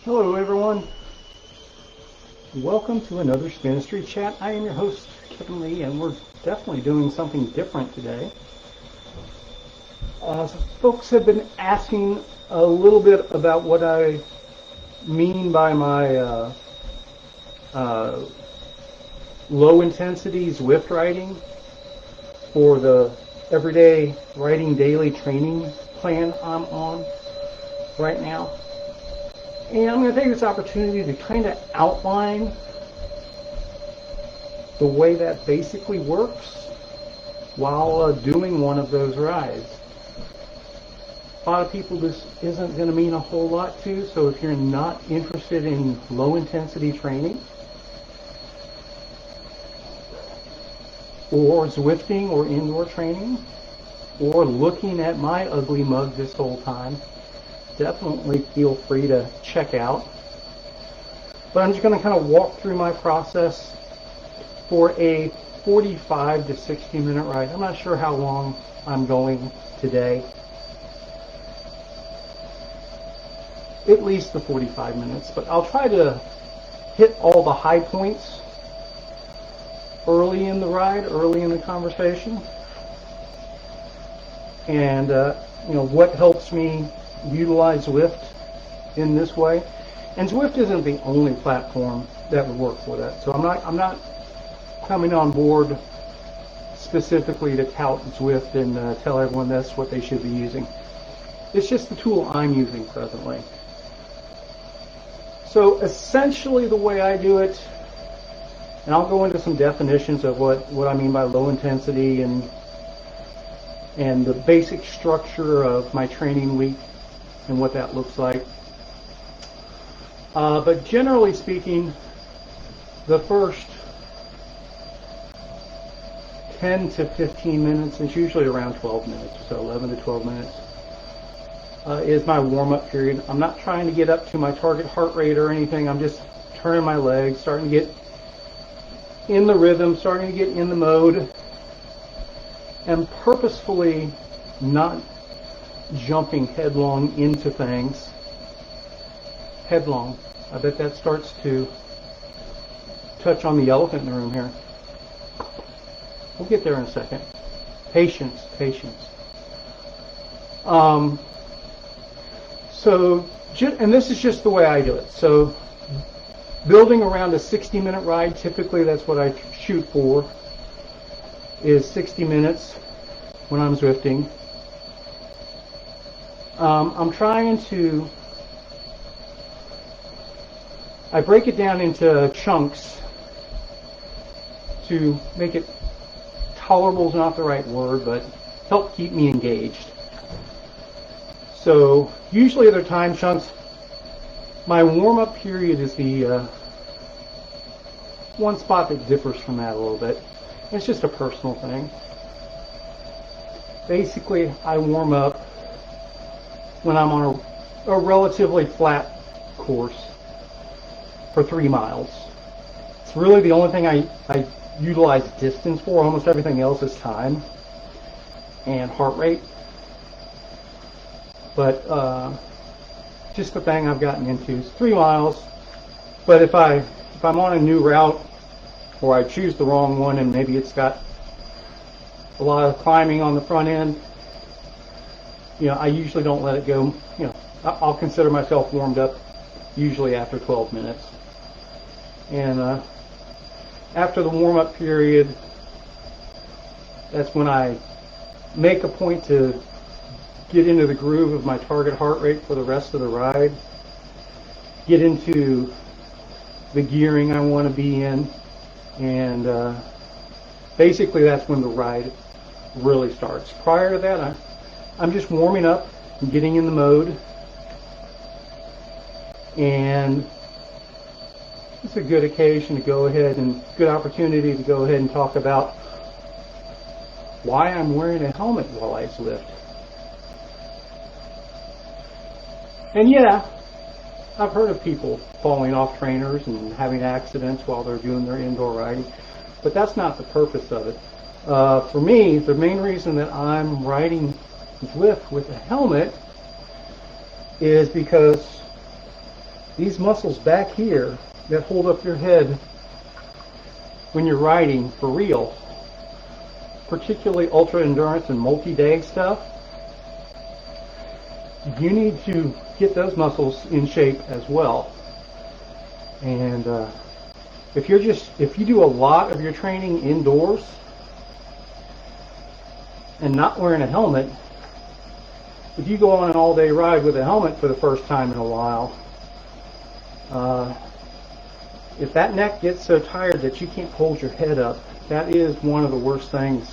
Hello everyone, welcome to another Spinistry Chat. I am your host Kevin Lee, and we're definitely doing something different today. Folks have been asking a little bit about what I mean by my low intensity Zwift writing for the everyday writing daily training plan I'm on right now. And I'm going to take this opportunity to kind of outline the way that basically works while doing one of those rides. A lot of people this isn't going to mean a whole lot to, so if you're not interested in low intensity training or Zwifting or indoor training or looking at my ugly mug this whole time, definitely feel free to check out. But I'm just going to kind of walk through my process for a 45 to 60 minute ride. I'm not sure how long I'm going today. At least the 45 minutes, but I'll try to hit all the high points early in the ride, early in the conversation. And what helps me utilize Zwift in this way. And Zwift isn't the only platform that would work for that. So I'm not coming on board specifically to tout Zwift and tell everyone that's what they should be using. It's just the tool I'm using presently. So essentially the way I do it, and I'll go into some definitions of what I mean by low intensity and the basic structure of my training week and what that looks like. But generally speaking, the first 10 to 15 minutes, it's usually around 12 minutes, so 11 to 12 minutes, is my warm-up period. I'm not trying to get up to my target heart rate or anything. I'm just turning my legs, starting to get in the rhythm, starting to get in the mode, and purposefully not jumping headlong into things. Headlong. I bet that starts to touch on the elephant in the room here. We'll get there in a second. Patience, patience. And this is just the way I do it. So building around a 60-minute ride, typically that's what I shoot for, is 60 minutes when I'm Zwifting. I'm trying to, I break it down into chunks to make it tolerable is not the right word, but help keep me engaged. So usually they're time chunks. My warm-up period is the one spot that differs from that a little bit. It's just a personal thing. Basically, I warm up when I'm on a relatively flat course for 3 miles. It's really the only thing I utilize distance for. Almost everything else is time and heart rate. But just the thing I've gotten into is 3 miles. But if I'm on a new route, or I choose the wrong one and maybe it's got a lot of climbing on the front end, I usually don't let it go. I'll consider myself warmed up usually after 12 minutes. And after the warm-up period, that's when I make a point to get into the groove of my target heart rate for the rest of the ride, get into the gearing I want to be in, and basically that's when the ride really starts. Prior to that, I'm just warming up and getting in the mode, and it's a good occasion to go ahead and good opportunity to go ahead and talk about why I'm wearing a helmet while I Zwift. And yeah, I've heard of people falling off trainers and having accidents while they're doing their indoor riding, but that's not the purpose of it. For me, the main reason that I'm riding Zwift with a helmet is because these muscles back here that hold up your head when you're riding for real, particularly ultra endurance and multi-day stuff, you need to get those muscles in shape as well. And if you do a lot of your training indoors and not wearing a helmet, if you go on an all-day ride with a helmet for the first time in a while, if that neck gets so tired that you can't hold your head up, that is one of the worst things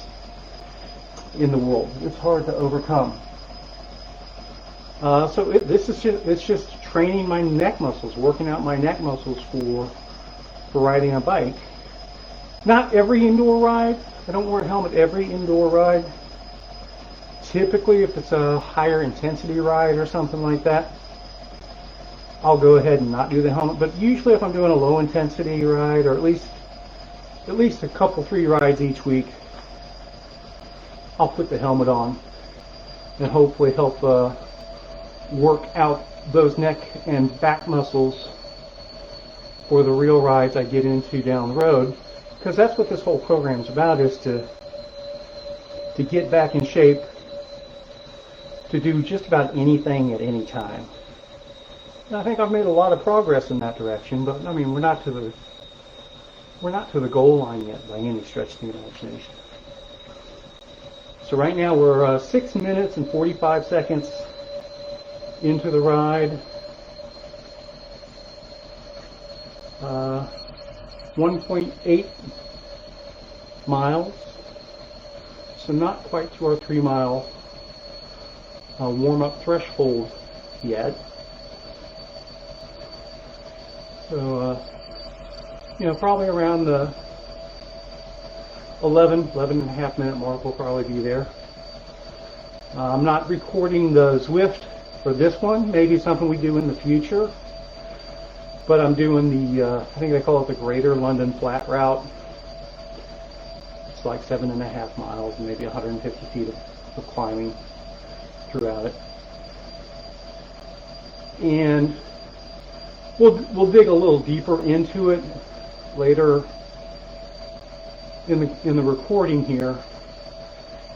in the world. It's hard to overcome. It's just training my neck muscles, working out my neck muscles for riding a bike. Not every indoor ride. I don't wear a helmet every indoor ride. Typically, if it's a higher intensity ride or something like that, I'll go ahead and not do the helmet. But usually if I'm doing a low intensity ride, or at least a couple, 3 rides each week, I'll put the helmet on and hopefully help work out those neck and back muscles for the real rides I get into down the road. Because that's what this whole program is about, is to get back in shape to do just about anything at any time. And I think I've made a lot of progress in that direction, but I mean, we're not to the goal line yet by any stretch of the imagination. So right now we're 6 minutes and 45 seconds into the ride. 1.8 miles, so not quite to our 3-mile warm-up threshold yet. So, probably around the 11 and a half minute mark will probably be there. I'm not recording the Zwift for this one. Maybe something we do in the future. But I'm doing the, I think they call it the Greater London Flat Route. It's like 7.5 miles and maybe 150 feet of climbing throughout it. And we'll dig a little deeper into it later in the recording here.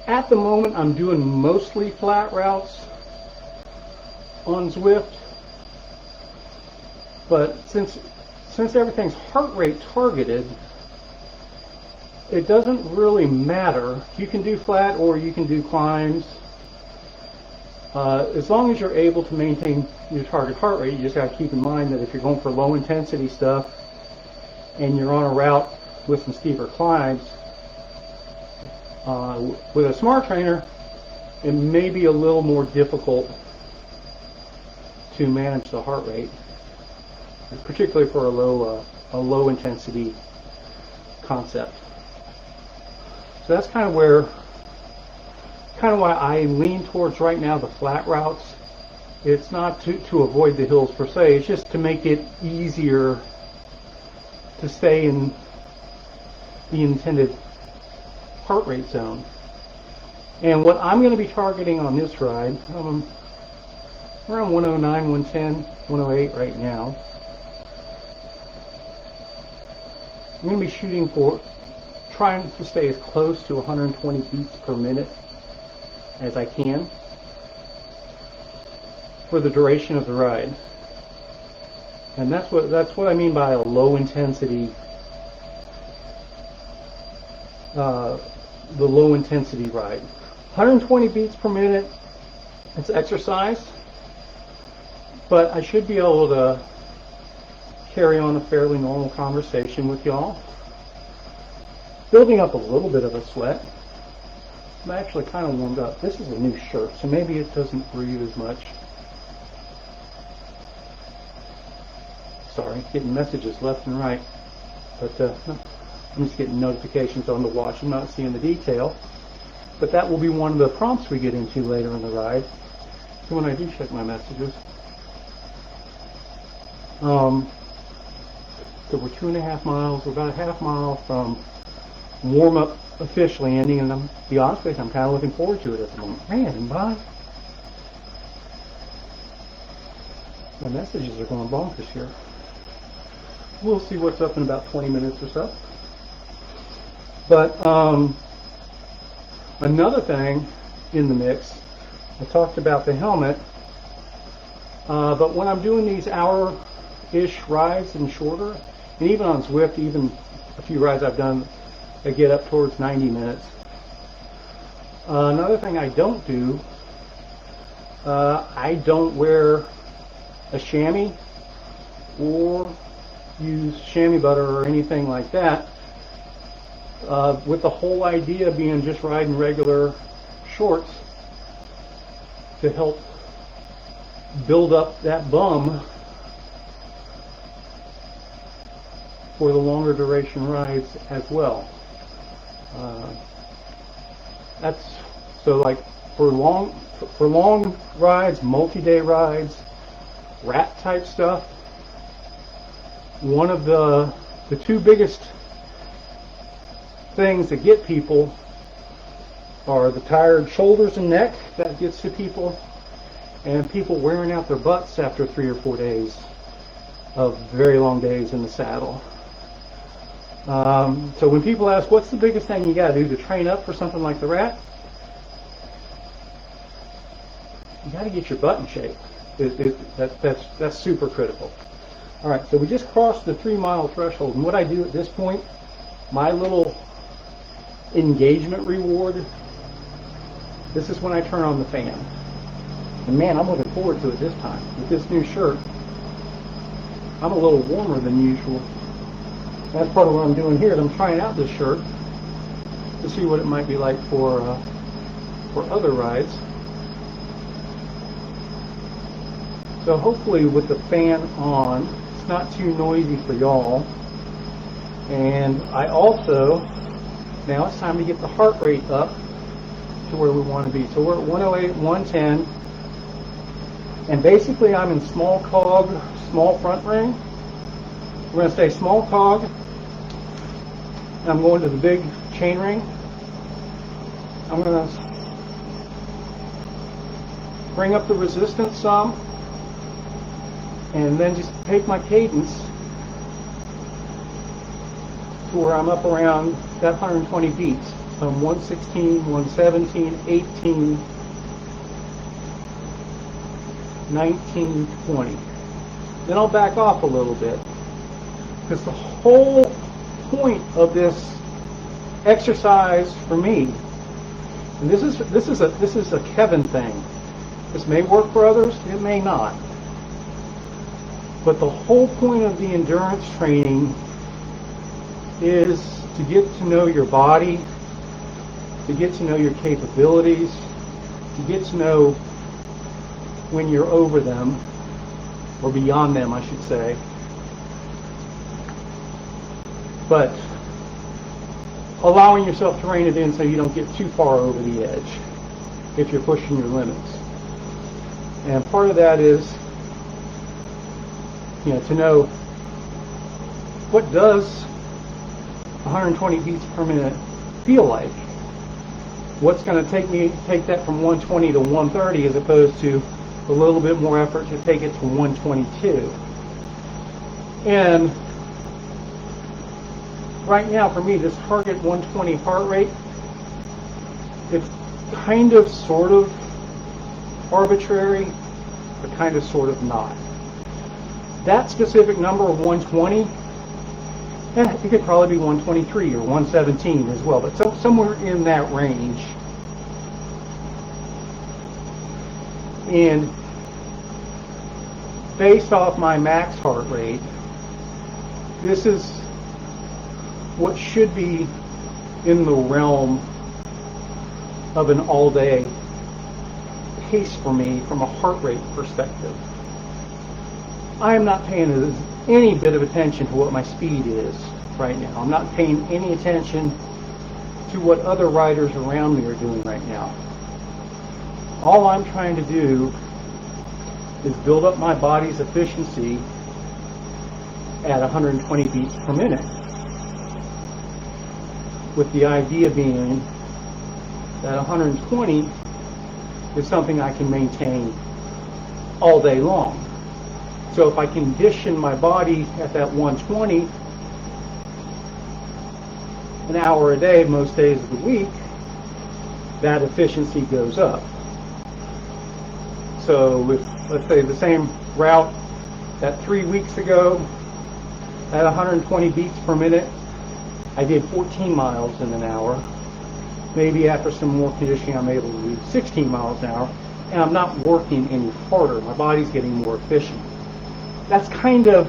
At the moment, I'm doing mostly flat routes on Zwift, but since everything's heart rate targeted, it doesn't really matter. You can do flat or you can do climbs. As long as you're able to maintain your target heart rate, you just got to keep in mind that if you're going for low intensity stuff and you're on a route with some steeper climbs, with a smart trainer, it may be a little more difficult to manage the heart rate, particularly for a low intensity concept. So that's kind of why I lean towards right now the flat routes. It's not to avoid the hills per se, it's just to make it easier to stay in the intended heart rate zone. And what I'm going to be targeting on this ride, around 109, 110, 108 right now. I'm going to be shooting for trying to stay as close to 120 beats per minute as I can for the duration of the ride. And that's what I mean by a low intensity, the low intensity ride. 120 beats per minute, it's exercise, but I should be able to carry on a fairly normal conversation with y'all. Building up a little bit of a sweat. I'm actually kind of warmed up. This is a new shirt, so maybe it doesn't breathe as much. Sorry, getting messages left and right. But I'm just getting notifications on the watch. I'm not seeing the detail. But that will be one of the prompts we get into later in the ride. So when I do check my messages. So we're 2.5 miles. We're about a half mile from warm-up officially ending, and to be honest with you, I'm kind of looking forward to it at the moment. Man, bye. My messages are going bonkers here. We'll see what's up in about 20 minutes or so. But another thing in the mix, I talked about the helmet, but when I'm doing these hour-ish rides and shorter, and even on Zwift, even a few rides I've done that get up towards 90 minutes. Another thing I don't do, I don't wear a chamois or use chamois butter or anything like that, with the whole idea being just riding regular shorts to help build up that bum for the longer duration rides as well. That's so like for long rides, multi-day rides, rat type stuff. One of the two biggest things that get people are the tired shoulders and neck, that gets to people, and people wearing out their butts after 3 or 4 days of very long days in the saddle. So when people ask, what's the biggest thing you got to do to train up for something like the rat? You got to get your butt in shape. That's super critical. All right, so we just crossed the 3-mile threshold, and what I do at this point, my little engagement reward, this is when I turn on the fan. And man, I'm looking forward to it this time. With this new shirt, I'm a little warmer than usual. That's part of what I'm doing here is I'm trying out this shirt to see what it might be like for other rides. So hopefully with the fan on, it's not too noisy for y'all. And I also, now it's time to get the heart rate up to where we want to be. So we're at 108, 110. And basically I'm in small cog, small front ring. We're going to stay small cog. And I'm going to the big chain ring. I'm going to bring up the resistance some. And then just take my cadence to where I'm up around that 120 beats. So I'm 116, 117, 18, 19, 20. Then I'll back off a little bit, because the whole point of this exercise for me, and this is a Kevin thing. This may work for others, it may not. But the whole point of the endurance training is to get to know your body, to get to know your capabilities, to get to know when you're over them, or beyond them, I should say. But allowing yourself to rein it in so you don't get too far over the edge if you're pushing your limits. And part of that is, to know what does 120 beats per minute feel like. What's going to take that from 120 to 130 as opposed to a little bit more effort to take it to 122. And right now for me, this target 120 heart rate, it's kind of sort of arbitrary, but kind of sort of not. That specific number of 120, it could probably be 123 or 117 as well, but somewhere in that range. And based off my max heart rate, this is what should be in the realm of an all-day pace for me from a heart rate perspective. I am not paying any bit of attention to what my speed is right now. I'm not paying any attention to what other riders around me are doing right now. All I'm trying to do is build up my body's efficiency at 120 beats per minute, with the idea being that 120 is something I can maintain all day long. So if I condition my body at that 120 an hour a day, most days of the week, that efficiency goes up. So if, let's say, the same route that 3 weeks ago at 120 beats per minute, I did 14 miles in an hour. Maybe after some more conditioning, I'm able to do 16 miles an hour, and I'm not working any harder. My body's getting more efficient. That's kind of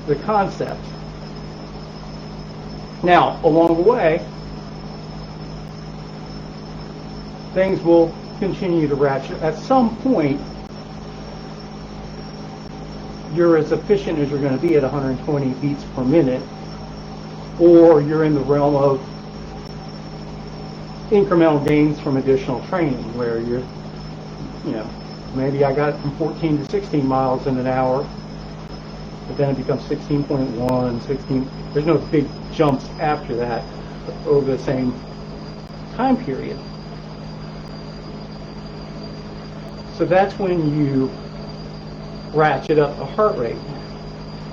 the concept. Now, along the way, things will continue to ratchet. At some point, you're as efficient as you're going to be at 120 beats per minute, or you're in the realm of incremental gains from additional training, where you're, maybe I got it from 14 to 16 miles in an hour, but then it becomes 16.1, 16. There's no big jumps after that over the same time period. So that's when you ratchet up the heart rate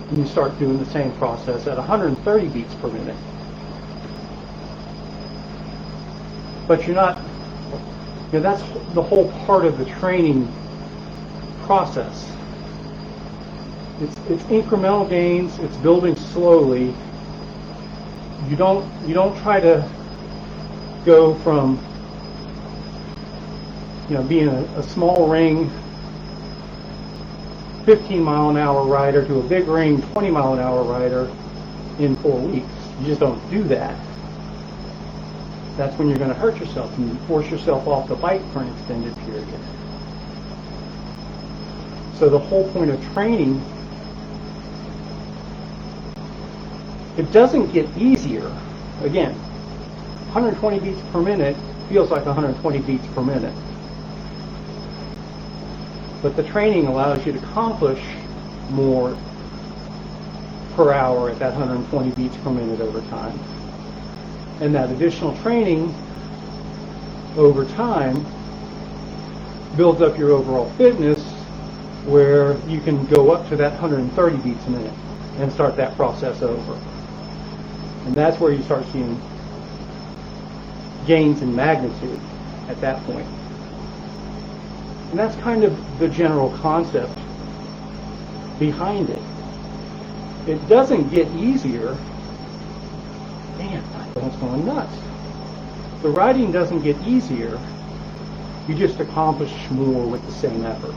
and you start doing the same process at 130 beats per minute. But you're not, that's the whole part of the training process. It's incremental gains, it's building slowly. You don't try to go from being a small ring 15 mile an hour rider to a big ring 20 mile an hour rider in 4 weeks. You just don't do that. That's when you're going to hurt yourself and you force yourself off the bike for an extended period. So the whole point of training, it doesn't get easier. Again, 120 beats per minute feels like 120 beats per minute. But the training allows you to accomplish more per hour at that 120 beats per minute over time. And that additional training over time builds up your overall fitness, where you can go up to that 130 beats a minute and start that process over. And that's where you start seeing gains in magnitude at that point. And that's kind of the general concept behind it. It doesn't get easier. Man, my phone's going nuts. The riding doesn't get easier. You just accomplish more with the same effort.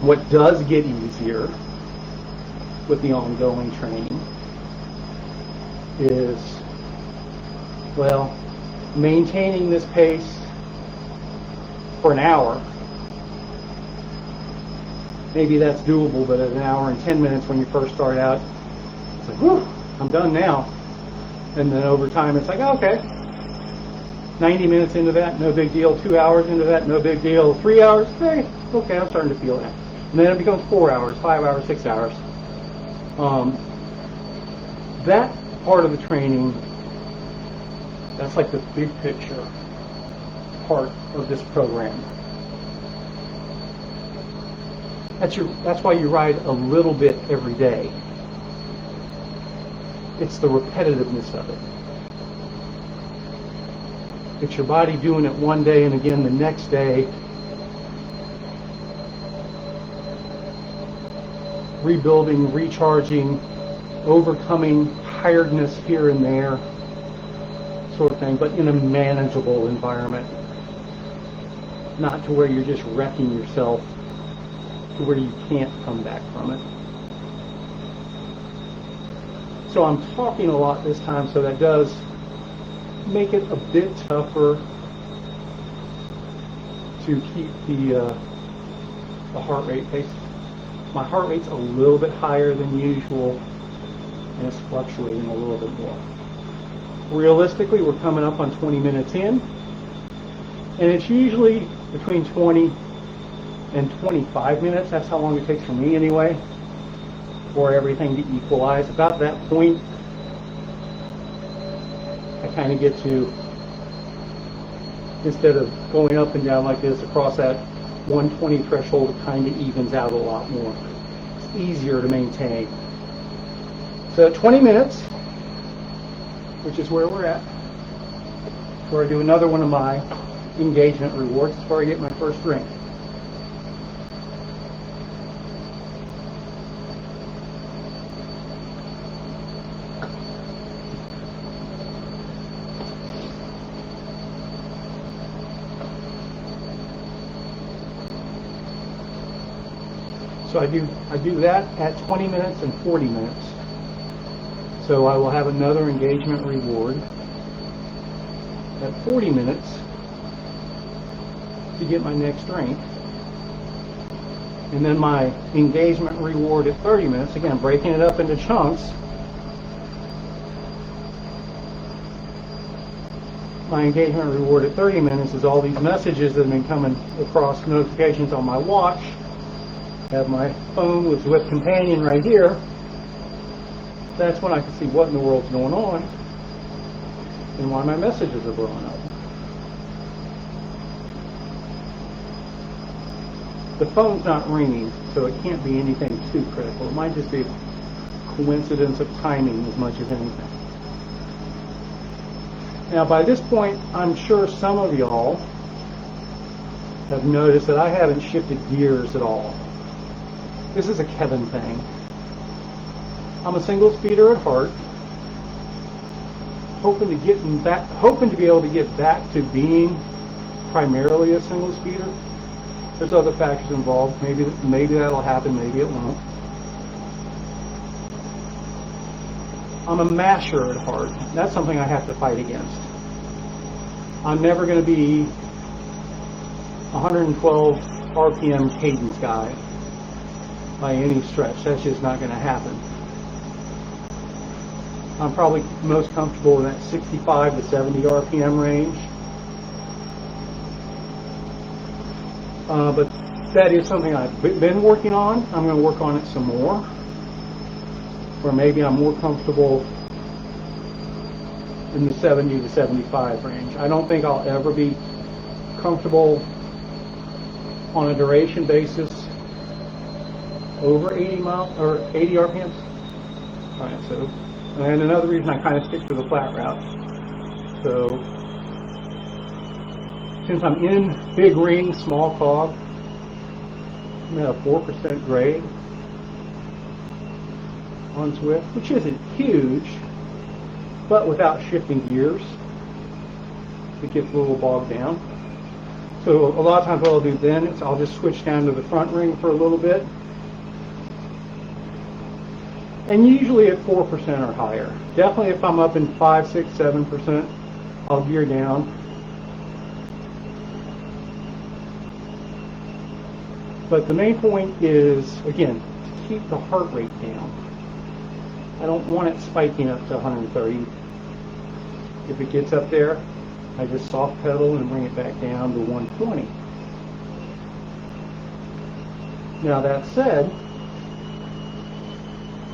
What does get easier with the ongoing training is, maintaining this pace for an hour. Maybe that's doable, but at an hour and 10 minutes when you first start out, it's like, whew, I'm done now. And then over time, it's like, okay, 90 minutes into that, no big deal. 2 hours into that, no big deal. 3 hours, hey, okay, I'm starting to feel that. And then it becomes 4 hours, 5 hours, 6 hours. That part of the training, that's like the big picture part of this program. That's why you ride a little bit every day. It's the repetitiveness of it. It's your body doing it one day and again the next day, rebuilding, recharging, overcoming tiredness here and there, sort of thing, but in a manageable environment. Not to where you're just wrecking yourself, to where you can't come back from it. So I'm talking a lot this time, so that does make it a bit tougher to keep the heart rate pace. My heart rate's a little bit higher than usual, and it's fluctuating a little bit more. Realistically, we're coming up on 20 minutes in, and it's usually between 20 and 25 minutes. That's how long it takes for me anyway, for everything to equalize. About that point, I kind of get to instead of going up and down like this across that 120 threshold, it kind of evens out a lot more. It's easier to maintain. So at 20 minutes, which is where we're at, where I do another one of my engagement rewards before I get my first drink. So I do that at 20 minutes and 40 minutes. So I will have another engagement reward at 40 minutes to get my next drink. And then my engagement reward at 30 minutes, again, breaking it up into chunks. My engagement reward at 30 minutes is all these messages that have been coming across notifications on my watch. I have my phone with Zwift Companion right here. That's when I can see what in the world's going on and why my messages are blowing up. The phone's not ringing, so it can't be anything too critical. It might just be a coincidence of timing as much as anything. Now, by this point, I'm sure some of y'all have noticed that I haven't shifted gears at all. This is a Kevin thing. I'm a single speeder at heart, hoping to be able to get back to being primarily a single speeder. There's other factors involved. Maybe that'll happen, maybe it won't. I'm a masher at heart. That's something I have to fight against. I'm never going to be 112 RPM cadence guy by any stretch. That's just not going to happen. I'm probably most comfortable in that 65 to 70 RPM range. But that is something I've been working on. I'm going to work on it some more. Or maybe I'm more comfortable in the 70 to 75 range. I don't think I'll ever be comfortable on a duration basis over 80 RPMs. All right, so, and another reason I kind of stick to the flat route. So, since I'm in big ring, small cog, I'm at a 4% grade on Zwift, which isn't huge, but without shifting gears, it gets a little bogged down. So a lot of times what I'll do then is I'll just switch down to the front ring for a little bit, and usually at 4% or higher. Definitely if I'm up in 5, 6, 7%, I'll gear down. But the main point is, again, to keep the heart rate down. I don't want it spiking up to 130. If it gets up there, I just soft pedal and bring it back down to 120. Now that said,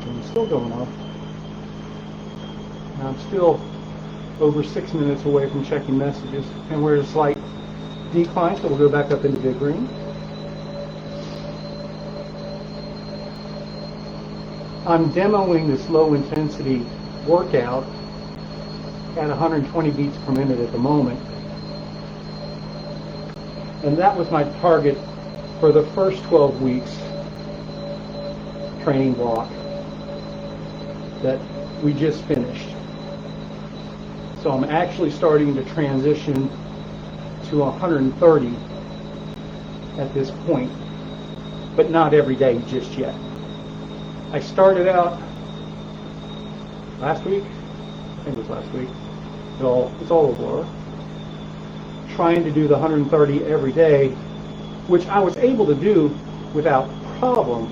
I'm still going off. I'm still over 6 minutes away from checking messages, and we're at a slight decline, so we'll go back up into big green. I'm demoing this low intensity workout at 120 beats per minute at the moment. And that was my target for the first 12 weeks training block that we just finished. So I'm actually starting to transition to 130 at this point, but not every day just yet. I started out last week, I think it was last week, it's all a blur, trying to do the 130 every day, which I was able to do without problem.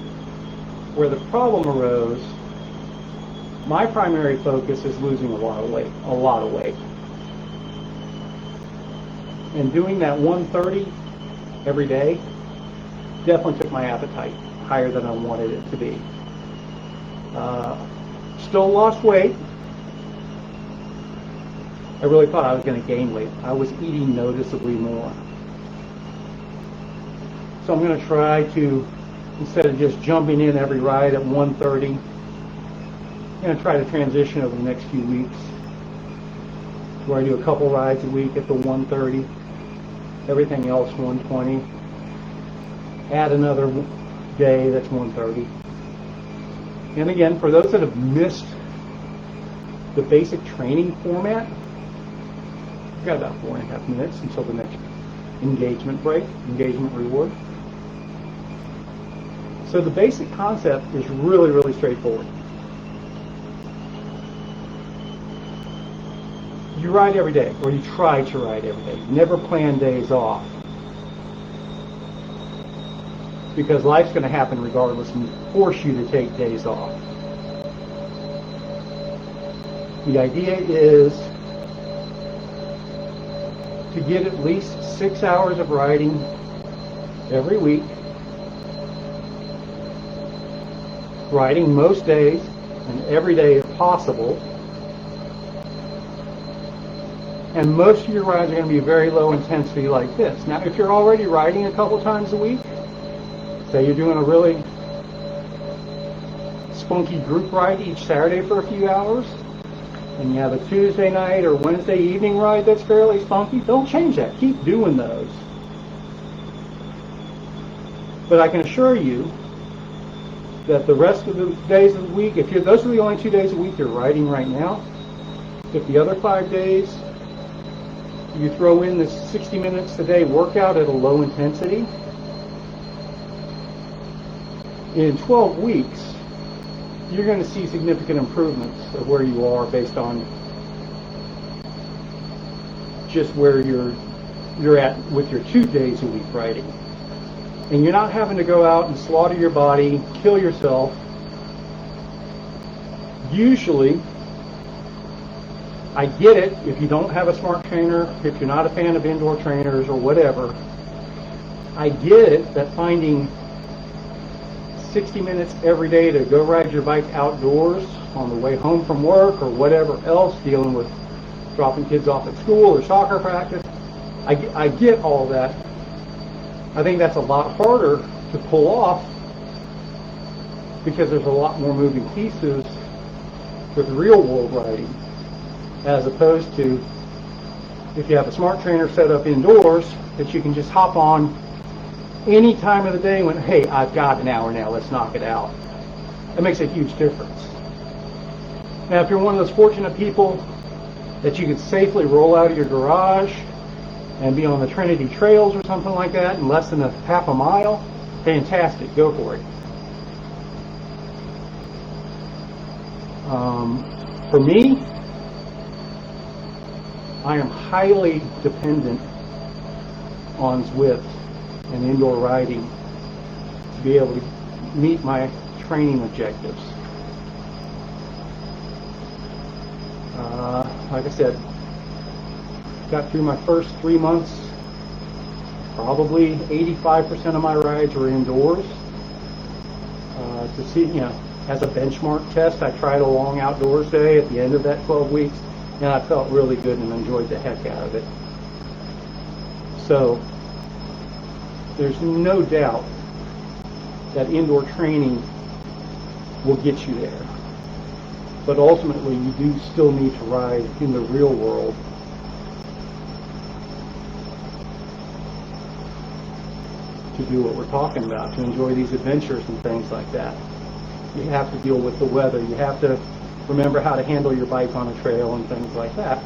Where the problem arose, my primary focus is losing a lot of weight. And doing that 130 every day definitely took my appetite higher than I wanted it to be. Still lost weight. I really thought I was going to gain weight. I was eating noticeably more. So I'm going to try to, instead of just jumping in every ride at 130, I'm going to try to transition over the next few weeks where I do a couple rides a week at the 130, everything else 120, add another day that's 130. And again, for those that have missed the basic training format, we've got about 4.5 minutes until the next engagement break, engagement reward. So the basic concept is really, really straightforward. You ride every day, or you try to ride every day. Never plan days off. Because life's going to happen regardless and force you to take days off. The idea is to get at least 6 hours of riding every week. Riding most days and every day if possible. And most of your rides are going to be very low intensity like this. Now, if you're already riding a couple times a week, say you're doing a really spunky group ride each Saturday for a few hours, and you have a Tuesday night or Wednesday evening ride that's fairly spunky, don't change that. Keep doing those. But I can assure you that the rest of the days of the week, those are the only 2 days a week you're riding right now, if the other 5 days you throw in this 60 minutes a day workout at a low intensity, in 12 weeks, you're going to see significant improvements of where you are based on just where you're at with your 2 days a week riding. And you're not having to go out and slaughter your body, kill yourself. Usually, I get it if you don't have a smart trainer, if you're not a fan of indoor trainers or whatever. I get it that finding 60 minutes every day to go ride your bike outdoors on the way home from work or whatever else, dealing with dropping kids off at school or soccer practice, I get all that. I think that's a lot harder to pull off because there's a lot more moving pieces with real world riding, as opposed to if you have a smart trainer set up indoors that you can just hop on any time of the day when, hey, I've got an hour now, let's knock it out. That makes a huge difference. Now, if you're one of those fortunate people that you could safely roll out of your garage and be on the Trinity Trails or something like that in less than a half a mile, fantastic, go for it. For me, I am highly dependent on Zwift and indoor riding to be able to meet my training objectives. Like I said, got through my first 3 months, probably 85% of my rides were indoors. To see, as a benchmark test, I tried a long outdoors day at the end of that 12 weeks, and I felt really good and enjoyed the heck out of it. So, there's no doubt that indoor training will get you there. But ultimately, you do still need to ride in the real world to do what we're talking about, to enjoy these adventures and things like that. You have to deal with the weather. You have to remember how to handle your bike on a trail and things like that.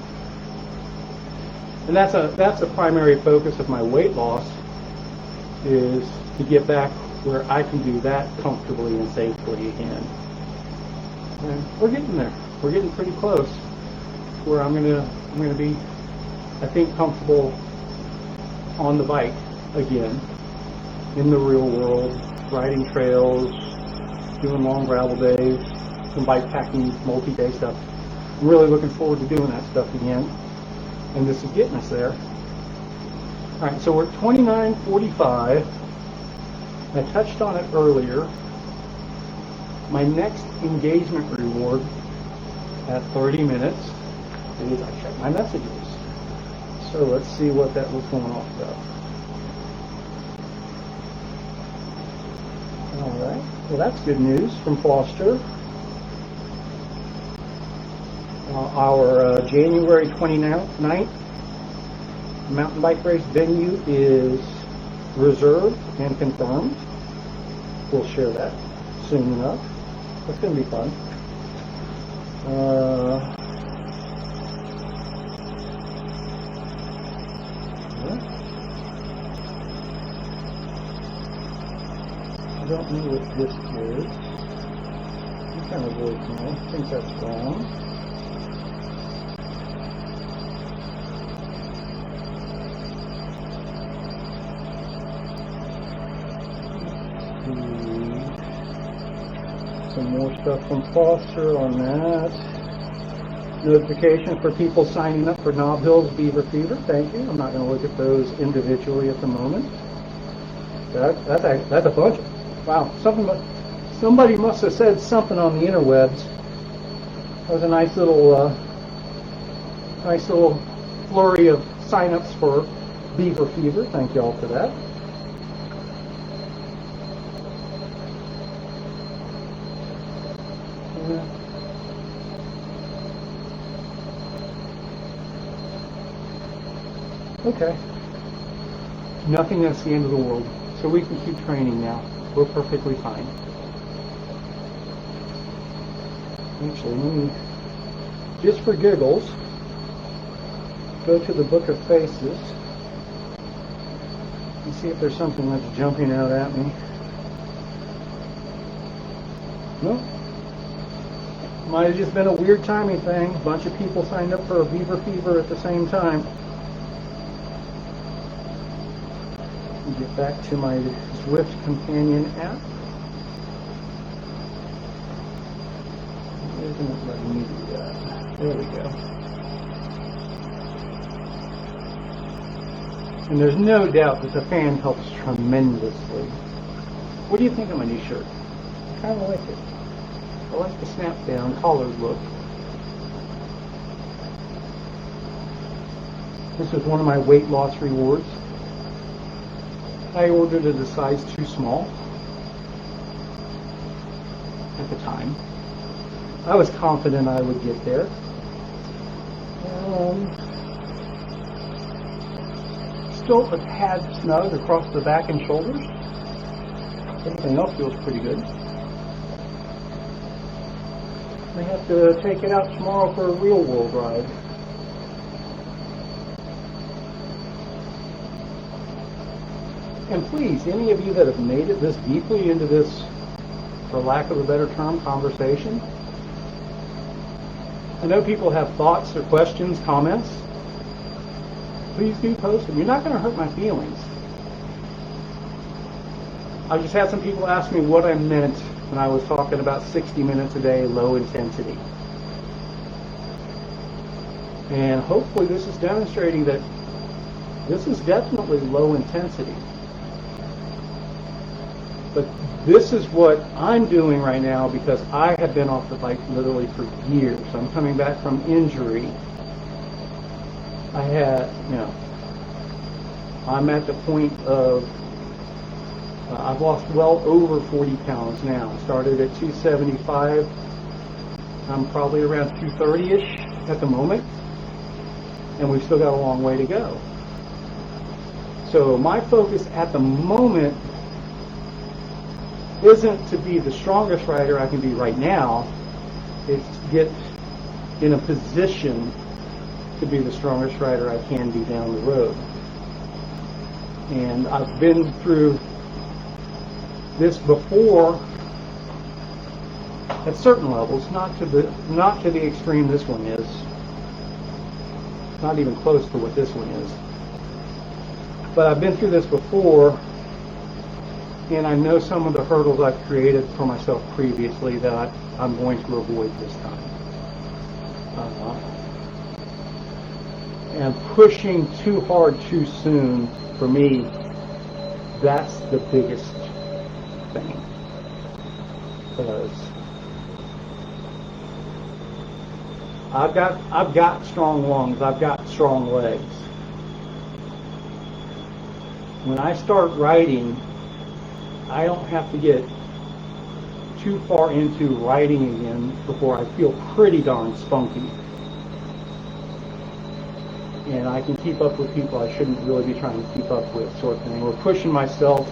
And that's a primary focus of my weight loss, is to get back where I can do that comfortably and safely again. And we're getting there. We're getting pretty close to where I'm gonna be, I think, comfortable on the bike again, in the real world, riding trails, doing long gravel days, some bike packing, multi-day stuff. I'm really looking forward to doing that stuff again, and this is getting us there. All right, so we're at 29:45. I touched on it earlier. My next engagement reward at 30 minutes is I check my messages. So let's see what that was going on about. Alright, well that's good news from Foster. Our January 29th mountain bike race venue is reserved and confirmed. We'll share that soon enough. It's going to be fun. I don't know what this is. What kind of voicemail? I think that's wrong. Some more stuff from Foster on that. Notification for people signing up for Knob Hills Beaver Fever. Thank you. I'm not going to look at those individually at the moment. That's a bunch. Wow. Somebody must have said something on the interwebs. That was a nice little flurry of sign-ups for Beaver Fever. Thank you all for that. Okay. Nothing that's the end of the world. So we can keep training now. We're perfectly fine. Actually, let me, just for giggles, go to the Book of Faces and see if there's something that's jumping out at me. No. Might have just been a weird timing thing. A bunch of people signed up for a Beaver Fever at the same time. Get back to my Zwift companion app. Isn't it letting me do that? There we go. And there's no doubt that the fan helps tremendously. What do you think of my new shirt? I kind of like it. I like the snap down collared look. This is one of my weight loss rewards. I ordered it a size too small at the time. I was confident I would get there. Still a tad snug across the back and shoulders. Everything else feels pretty good. I have to take it out tomorrow for a real world ride. And please, any of you that have made it this deeply into this, for lack of a better term, conversation, I know people have thoughts or questions, comments. Please do post them. You're not going to hurt my feelings. I just had some people ask me what I meant when I was talking about 60 minutes a day, low intensity. And hopefully this is demonstrating that this is definitely low intensity. But this is what I'm doing right now because I have been off the bike literally for years. I'm coming back from injury. I'm at the point of, I've lost well over 40 pounds now. Started at 275. I'm probably around 230-ish at the moment. And we've still got a long way to go. So my focus at the moment isn't to be the strongest rider I can be right now. It's to get in a position to be the strongest rider I can be down the road. And I've been through this before at certain levels, not to the extreme this one is. Not even close to what this one is. But I've been through this before, and I know some of the hurdles I've created for myself previously that I'm going to avoid this time. And pushing too hard too soon, for me, that's the biggest thing. Because I've got strong lungs. I've got strong legs. When I start writing, I don't have to get too far into writing again before I feel pretty darn spunky. And I can keep up with people I shouldn't really be trying to keep up with, sort of thing. Or pushing myself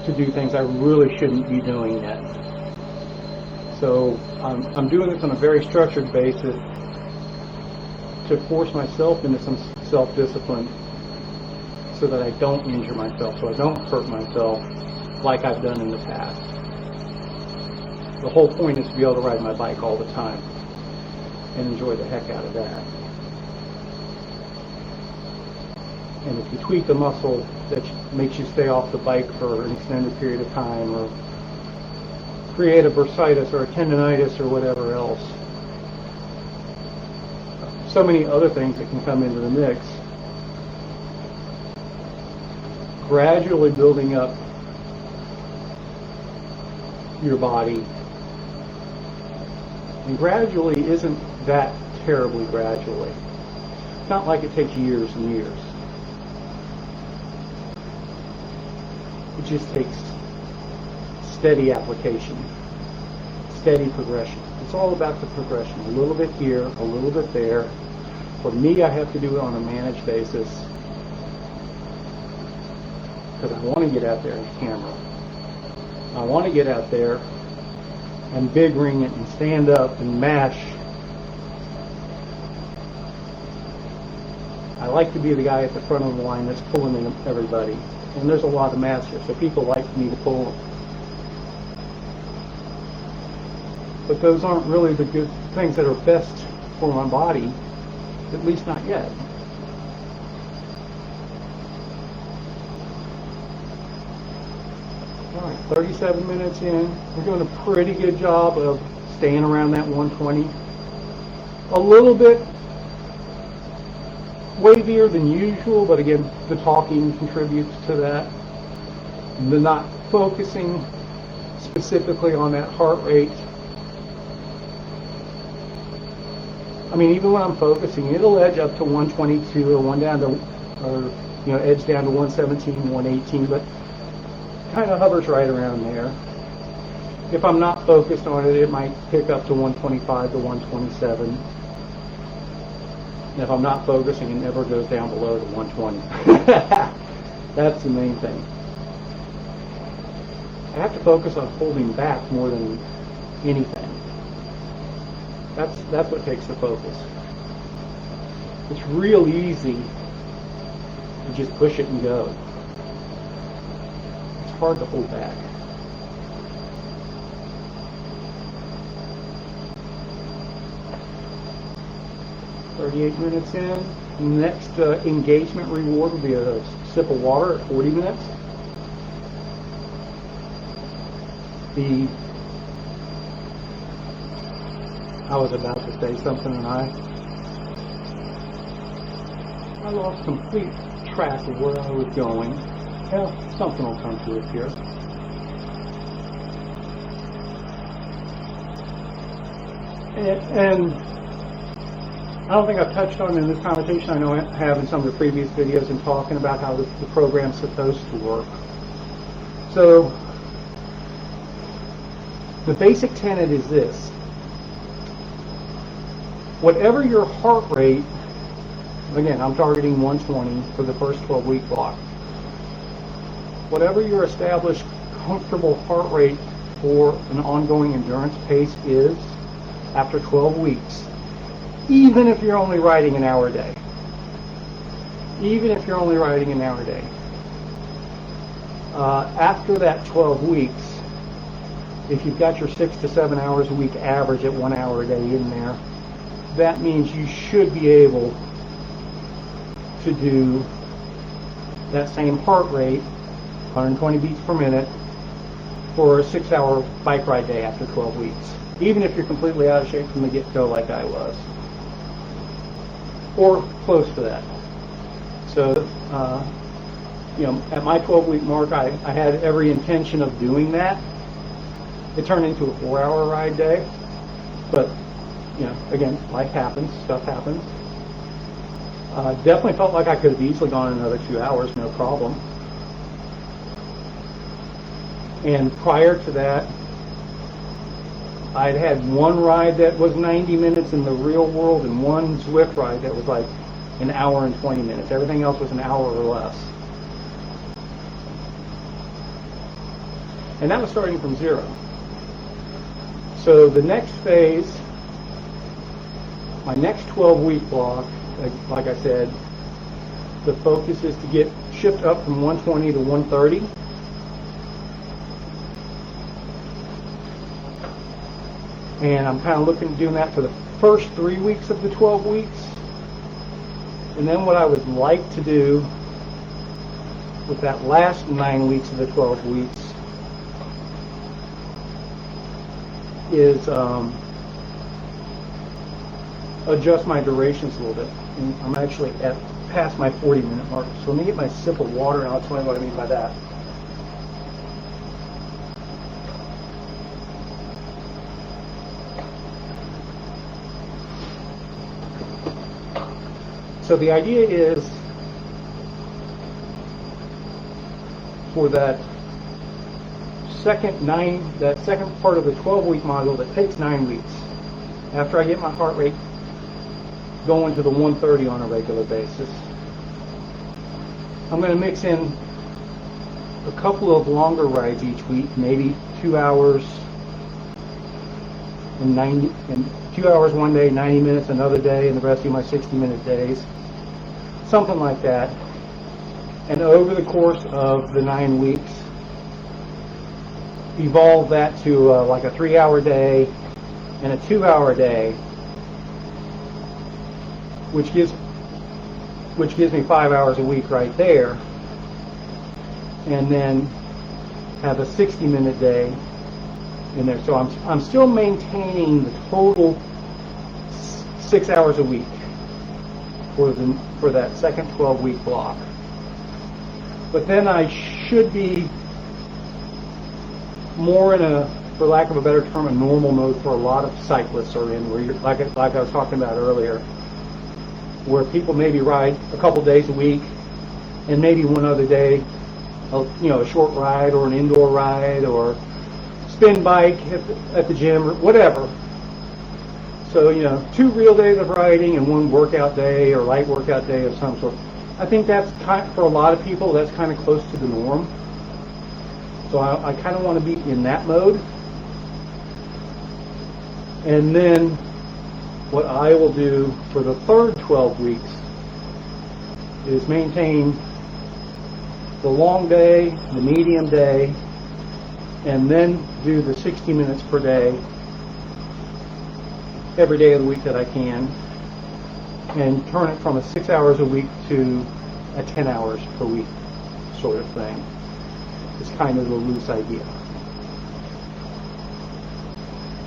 to do things I really shouldn't be doing yet. So I'm doing this on a very structured basis to force myself into some self-discipline so that I don't injure myself, so I don't hurt myself like I've done in the past. The whole point is to be able to ride my bike all the time and enjoy the heck out of that. And if you tweak a muscle that makes you stay off the bike for an extended period of time, or create a bursitis or a tendonitis or whatever else, so many other things that can come into the mix, gradually building up your body. And gradually isn't that terribly gradually. It's not like it takes years and years. It just takes steady application, steady progression. It's all about the progression. A little bit here, a little bit there. For me, I have to do it on a managed basis because I want to get out there on camera. I want to get out there and big ring it and stand up and mash. I like to be the guy at the front of the line that's pulling in everybody. And there's a lot of masters, so people like me to pull them. But those aren't really the good things that are best for my body, at least not yet. All right, 37 minutes in. We're doing a pretty good job of staying around that 120. A little bit wavier than usual, but again, the talking contributes to that. The not focusing specifically on that heart rate. I mean, even when I'm focusing, it'll edge up to 122 or edge down to 117, 118, but kind of hovers right around there. If I'm not focused on it, it might pick up to 125 to 127. And if I'm not focusing, it never goes down below to 120. That's the main thing. I have to focus on holding back more than anything. That's what takes the focus. It's real easy to just push it and go. It's hard to hold back. .38 minutes in. Next engagement reward will be a sip of water at 40 minutes. I was about to say something and I lost complete track of where I was going. Well, something will come to it here. And I don't think I've touched on in this conversation. I know I have in some of the previous videos in talking about how the program's supposed to work. So the basic tenet is this. Whatever your heart rate, again, I'm targeting 120 for the first 12-week block. Whatever your established comfortable heart rate for an ongoing endurance pace is after 12 weeks, even if you're only riding an hour a day. Even if you're only riding an hour a day. After that 12 weeks, if you've got your 6 to 7 hours a week average at 1 hour a day in there, that means you should be able to do that same heart rate, 120 beats per minute, for a 6-hour bike ride day after 12 weeks, even if you're completely out of shape from the get-go like I was, or close to that. So, at my 12-week mark, I had every intention of doing that. It turned into a 4-hour ride day, but again, life happens, stuff happens. Definitely felt like I could have easily gone another 2 hours, no problem. And prior to that, I'd had one ride that was 90 minutes in the real world and one Zwift ride that was like an hour and 20 minutes. Everything else was an hour or less. And that was starting from zero. So the next phase, my next 12-week block, like I said, the focus is to shift up from 120 to 130. And I'm kind of looking at doing that for the first 3 weeks of the 12 weeks. And then what I would like to do with that last 9 weeks of the 12 weeks is adjust my durations a little bit. And I'm actually past my 40-minute mark. So let me get my sip of water and I'll tell you what I mean by that. So the idea is for that second part of the 12-week module that takes 9 weeks, after I get my heart rate going to the 130 on a regular basis, I'm going to mix in a couple of longer rides each week, maybe 2 hours and 2 hours one day, 90 minutes another day, and the rest of my 60-minute days. Something like that. And over the course of the 9 weeks, evolve that to like a 3-hour day and a 2-hour day, which gives me 5 hours a week right there, and then have a 60-minute day in there. So I'm still maintaining the total 6 hours a week for that second 12-week block. But then I should be more in a, for lack of a better term, a normal mode for a lot of cyclists are in, where you're, like I was talking about earlier, where people maybe ride a couple days a week and maybe one other day, a short ride or an indoor ride or spin bike at the gym or whatever. So, 2 real days of riding and 1 workout day or light workout day of some sort. I think that's for a lot of people, that's kind of close to the norm. So I kind of want to be in that mode. And then what I will do for the third 12 weeks is maintain the long day, the medium day, and then do the 60 minutes per day every day of the week that I can, and turn it from a 6 hours a week to a 10 hours per week sort of thing. It's kind of the loose idea.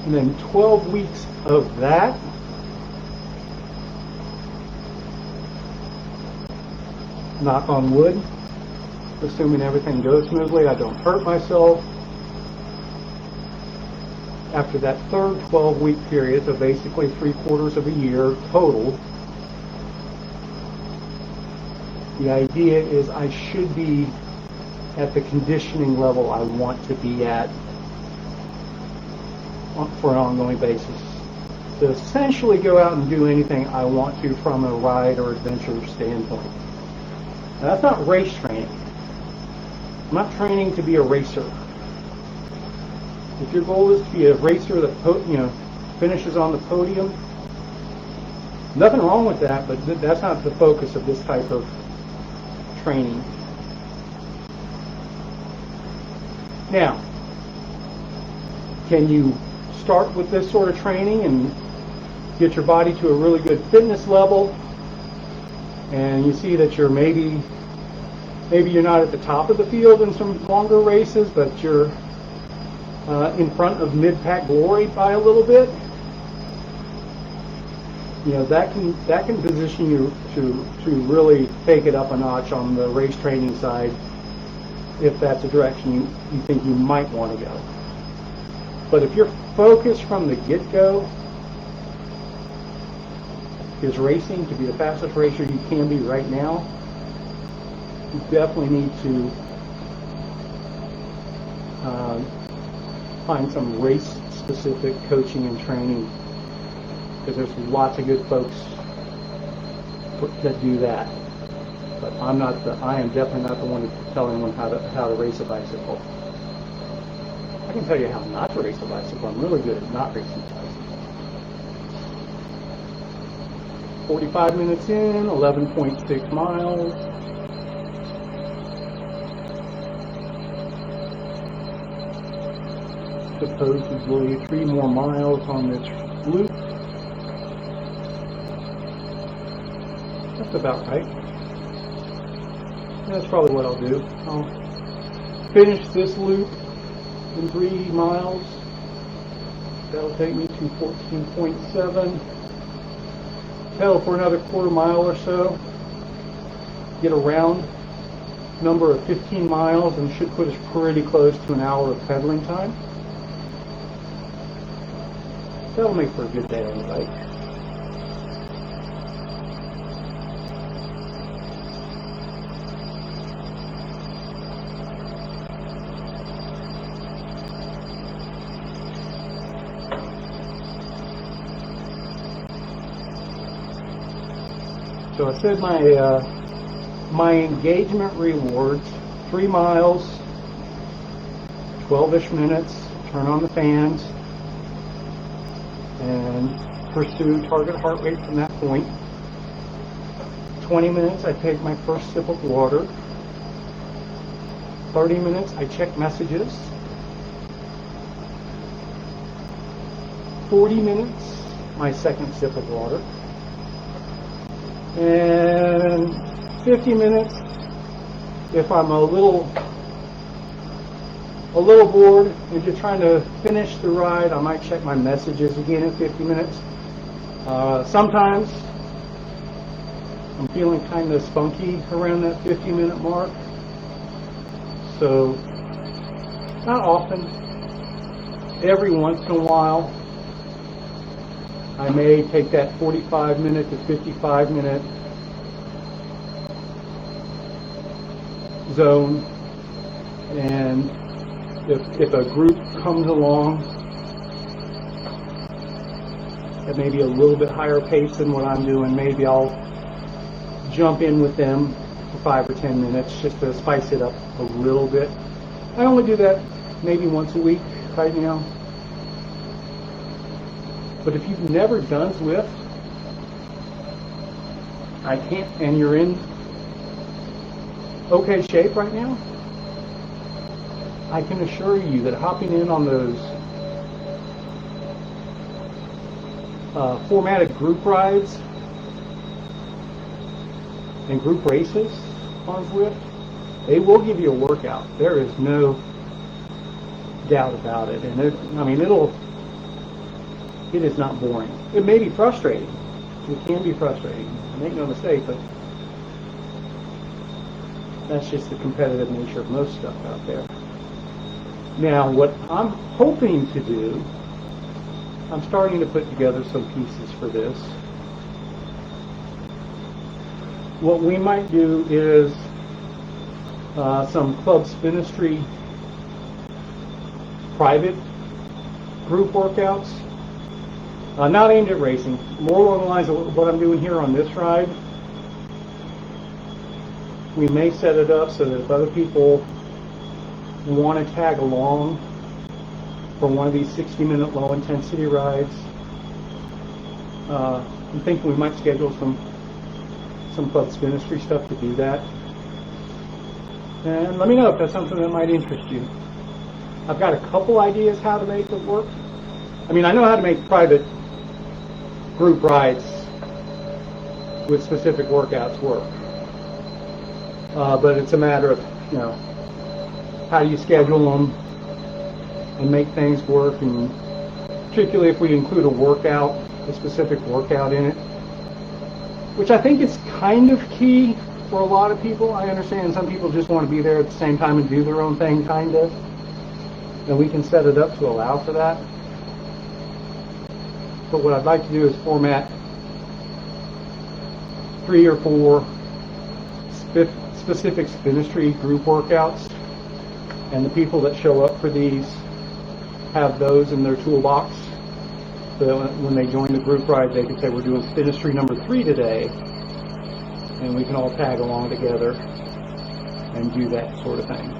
And then 12 weeks of that, knock on wood, assuming everything goes smoothly, I don't hurt myself. After that third 12-week period, so basically 3/4 of a year total, the idea is I should be at the conditioning level I want to be at for an ongoing basis, to essentially go out and do anything I want to from a ride or adventure standpoint. Now, that's not race training. I'm not training to be a racer. If your goal is to be a racer that finishes on the podium, nothing wrong with that, but that's not the focus of this type of training. Now, can you start with this sort of training and get your body to a really good fitness level, and you see that you're maybe you're not at the top of the field in some longer races, but you're in front of mid-pack glory by a little bit? That can position you to really take it up a notch on the race training side, if that's a direction you think you might want to go. But if you're focused from the get-go is racing, to be the fastest racer you can be right now, you definitely need to find some race-specific coaching and training, because there's lots of good folks that do that. But I am definitely not the one to tell anyone how to race a bicycle. I can tell you how not to race a bicycle. I'm really good at not racing bicycles. 45 minutes in, 11.6 miles. Supposedly 3 more miles on this loop. That's about right. That's probably what I'll do. I'll finish this loop in 3 miles. That'll take me to 14.7. Pedal for another quarter mile or so. Get a round number of 15 miles and should put us pretty close to an hour of pedaling time. That'll make for a good day on the bike. So I said my engagement rewards, 3 miles, 12-ish minutes, turn on the fans, and pursue target heart rate from that point. 20 minutes, I take my first sip of water. 30 minutes, I check messages. 40 minutes, my second sip of water. And 50 minutes, if I'm a little bored and just trying to finish the ride, I might check my messages again in 50 minutes. Sometimes I'm feeling kind of spunky around that 50-minute mark. So not often, every once in a while, I may take that 45-minute to 55-minute zone, and if a group comes along at maybe a little bit higher pace than what I'm doing, maybe I'll jump in with them for 5 or 10 minutes just to spice it up a little bit. I only do that maybe once a week right now. But if you've never done Zwift, and you're in okay shape right now, I can assure you that hopping in on those formatted group rides and group races on Zwift, they will give you a workout. There is no doubt about it. And it is not boring. It may be frustrating. It can be frustrating. Make no mistake, but that's just the competitive nature of most stuff out there. Now, what I'm hoping to do, I'm starting to put together some pieces for this. What we might do is some Club Spinistry private group workouts. Not aimed at racing, more along the lines of what I'm doing here on this ride. We may set it up so that if other people want to tag along for one of these 60-minute low-intensity rides, I'm thinking we might schedule some Club Spinistry stuff to do that. And let me know if that's something that might interest you. I've got a couple ideas how to make it work. I mean, I know how to make private group rides with specific workouts work. But it's a matter of, how do you schedule them and make things work, and particularly if we include a specific workout in it, which I think is kind of key for a lot of people. I understand some people just want to be there at the same time and do their own thing, kind of, and we can set it up to allow for that. But what I'd like to do is format 3 or 4 specific Spinistry group workouts, and the people that show up for these have those in their toolbox. So that when they join the group ride, they can say, we're doing Spinistry number 3 today, and we can all tag along together and do that sort of thing.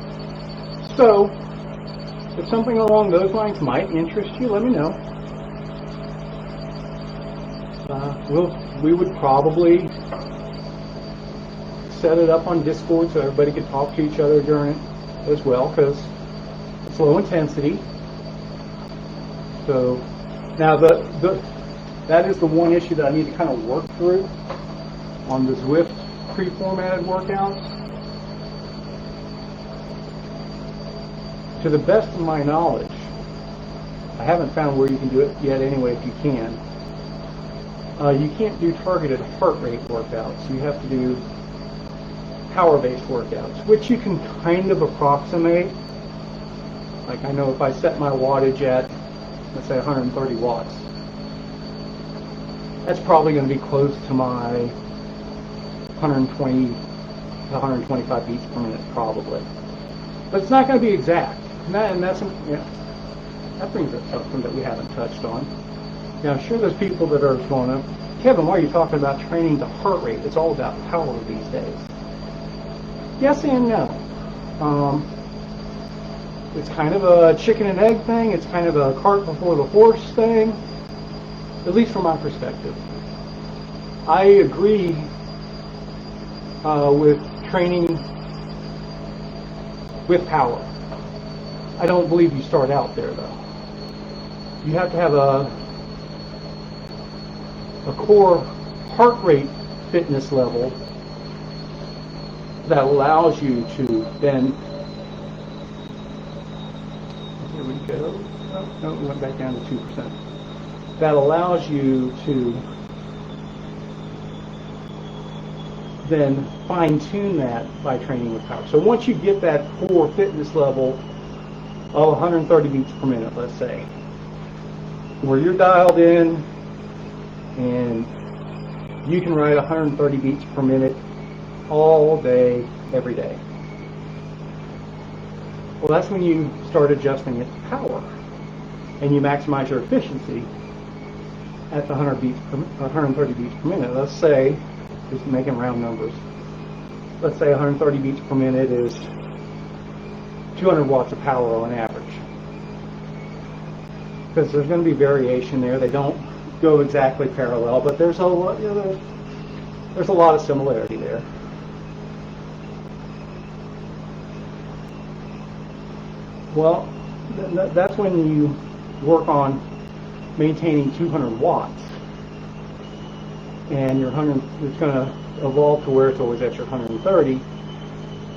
So, if something along those lines might interest you, let me know. We would probably set it up on Discord so everybody could talk to each other during it as well, because it's low intensity. So now that is the one issue that I need to kind of work through on the Zwift pre-formatted workouts. To the best of my knowledge, I haven't found where you can do it yet anyway if you can. You can't do targeted heart rate workouts. You have to do power-based workouts, which you can kind of approximate. Like I know if I set my wattage at, let's say 130 watts, that's probably going to be close to my 120 to 125 beats per minute probably. But it's not going to be exact. And that brings up something that we haven't touched on. Now, I'm sure there's people that are going, Kevin, why are you talking about training the heart rate? It's all about power these days. Yes and no. It's kind of a chicken and egg thing. It's kind of a cart before the horse thing, at least from my perspective. I agree with training with power. I don't believe you start out there, though. You have to have a core heart rate fitness level that allows you to then, here we go, no, we went back down to 2%. That allows you to then fine-tune that by training with power. So once you get that core fitness level of 130 beats per minute, let's say, where you're dialed in and you can ride 130 beats per minute all day, every day. Well, that's when you start adjusting it to power, and you maximize your efficiency at the 130 beats per minute. Let's say, just making round numbers, let's say 130 beats per minute is 200 watts of power on average. Because there's going to be variation there. They don't go exactly parallel, but there's a lot, there's a lot of similarity there. Well, that's when you work on maintaining 200 watts, and it's going to evolve to where it's always at your 130,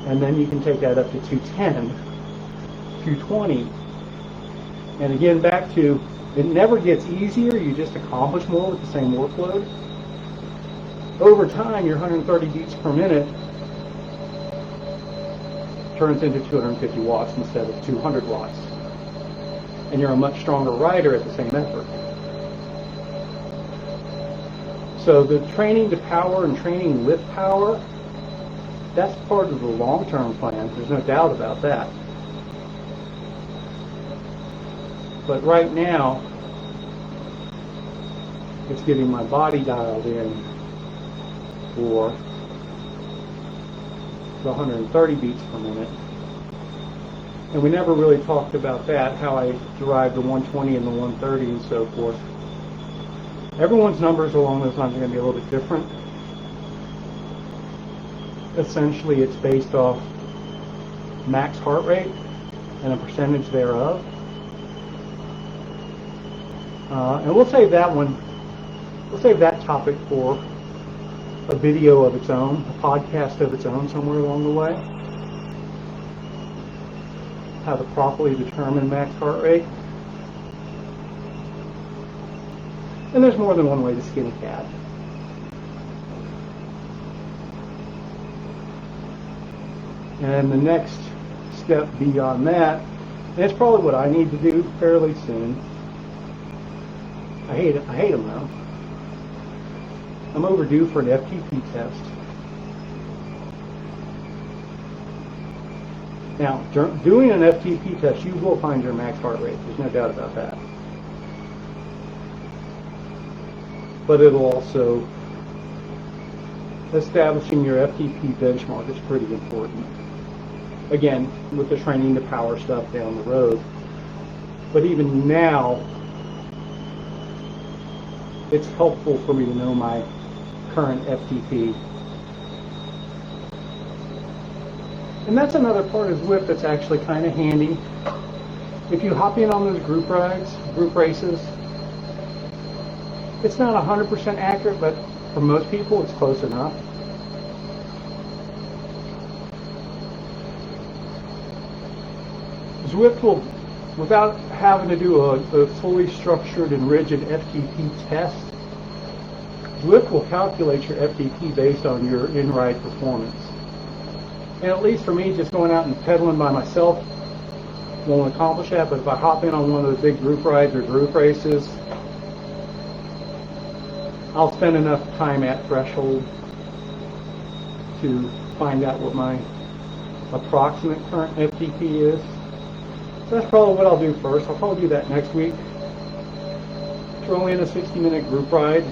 and then you can take that up to 210, 220, and again back to, it never gets easier, you just accomplish more with the same workload. Over time, your 130 beats per minute turns into 250 watts instead of 200 watts. And you're a much stronger rider at the same effort. So the training to power and training with power, that's part of the long-term plan. There's no doubt about that. But right now, it's getting my body dialed in for the 130 beats per minute. And we never really talked about that, how I derived the 120 and the 130 and so forth. Everyone's numbers along those lines are going to be a little bit different. Essentially, it's based off max heart rate and a percentage thereof. And we'll save that one, we'll save that topic for a video of its own, a podcast of its own somewhere along the way. How to properly determine max heart rate. And there's more than one way to skin a cat. And the next step beyond that, and it's probably what I need to do fairly soon. I hate them though. I'm overdue for an FTP test. Now, doing an FTP test, you will find your max heart rate. There's no doubt about that. But it'll also, establishing your FTP benchmark is pretty important. Again, with the training to power stuff down the road. But even now, it's helpful for me to know my current FTP. And that's another part of Zwift that's actually kind of handy. If you hop in on those group rides, group races, it's not 100% accurate, but for most people, it's close enough. Zwift will, without having to do a fully structured and rigid FTP test, Zwift will calculate your FTP based on your in-ride performance. And at least for me, just going out and pedaling by myself won't accomplish that, but if I hop in on one of those big group rides or group races, I'll spend enough time at threshold to find out what my approximate current FTP is. So that's probably what I'll do first. I'll probably do that next week. Throw in a 60-minute group ride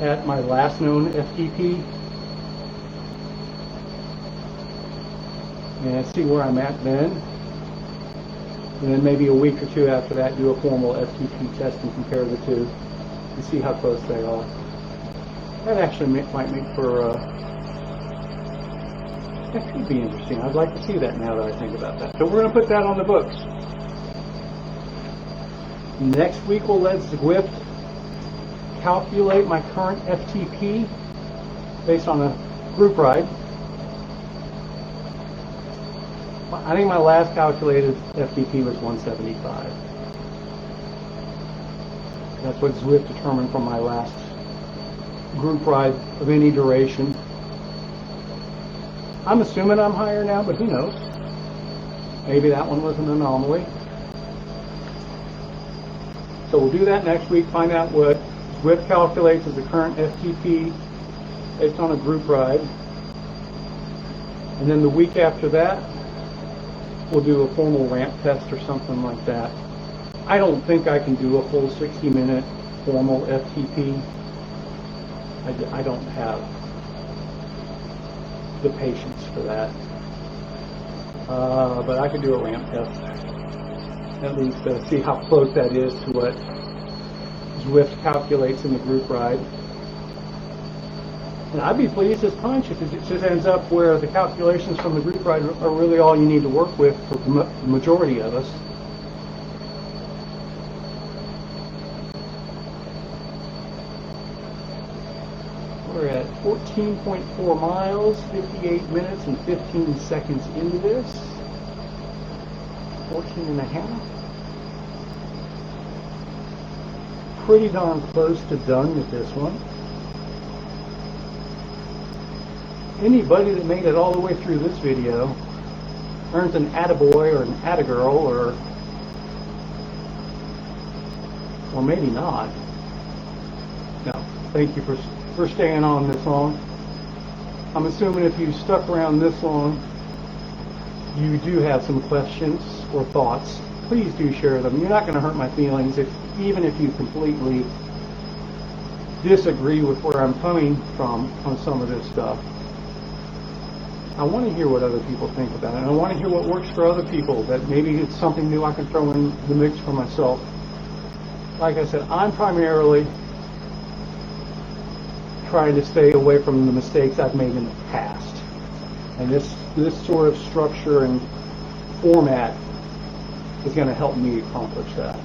at my last known FTP and see where I'm at then. And then maybe a week or two after that, do a formal FTP test and compare the two and see how close they are. That actually might make for, that could be interesting. I'd like to see that now that I think about that. So we're going to put that on the books. Next week we'll let Zwift calculate my current FTP based on a group ride. I think my last calculated FTP was 175. That's what Zwift determined from my last group ride of any duration. I'm assuming I'm higher now, but who knows? Maybe that one was an anomaly. So we'll do that next week, find out what Zwift calculates as the current FTP based on a group ride. And then the week after that, we'll do a formal ramp test or something like that. I don't think I can do a full 60-minute formal FTP. I don't have the patience for that. But I could do a ramp test, at least see how close that is to what Zwift calculates in the group ride. And I'd be pleased as punch if it just ends up where the calculations from the group ride are really all you need to work with for the majority of us. We're at 14.4 miles, 58 minutes and 15 seconds into this. 14 and a half. Pretty darn close to done with this one. Anybody that made it all the way through this video earns an attaboy or an attagirl, or maybe not. No, thank you for staying on this long. I'm assuming if you stuck around this long, you do have some questions or thoughts. Please do share them. You're not going to hurt my feelings even if you completely disagree with where I'm coming from on some of this stuff. I want to hear what other people think about it, and I want to hear what works for other people, that maybe it's something new I can throw in the mix for myself. Like I said, I'm primarily trying to stay away from the mistakes I've made in the past. And this sort of structure and format is going to help me accomplish that.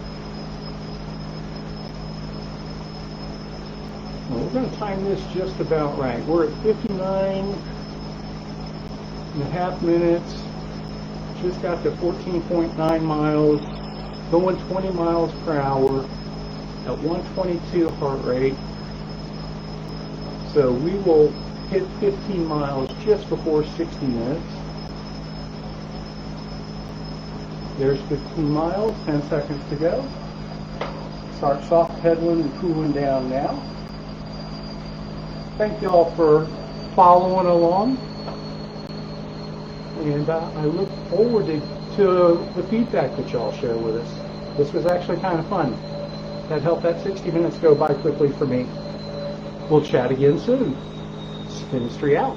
Well, we're going to time this just about right. We're at 59.5 minutes. Just got to 14.9 miles, going 20 miles per hour at 122 heart rate. So we will hit 15 miles just before 60 minutes. There's 15 miles, 10 seconds to go. start soft pedaling and cooling down now. Thank y'all for following along, and I look forward to the feedback that y'all share with us. This was actually kind of fun. That helped that 60 minutes go by quickly for me. We'll chat again soon. Spinistry out.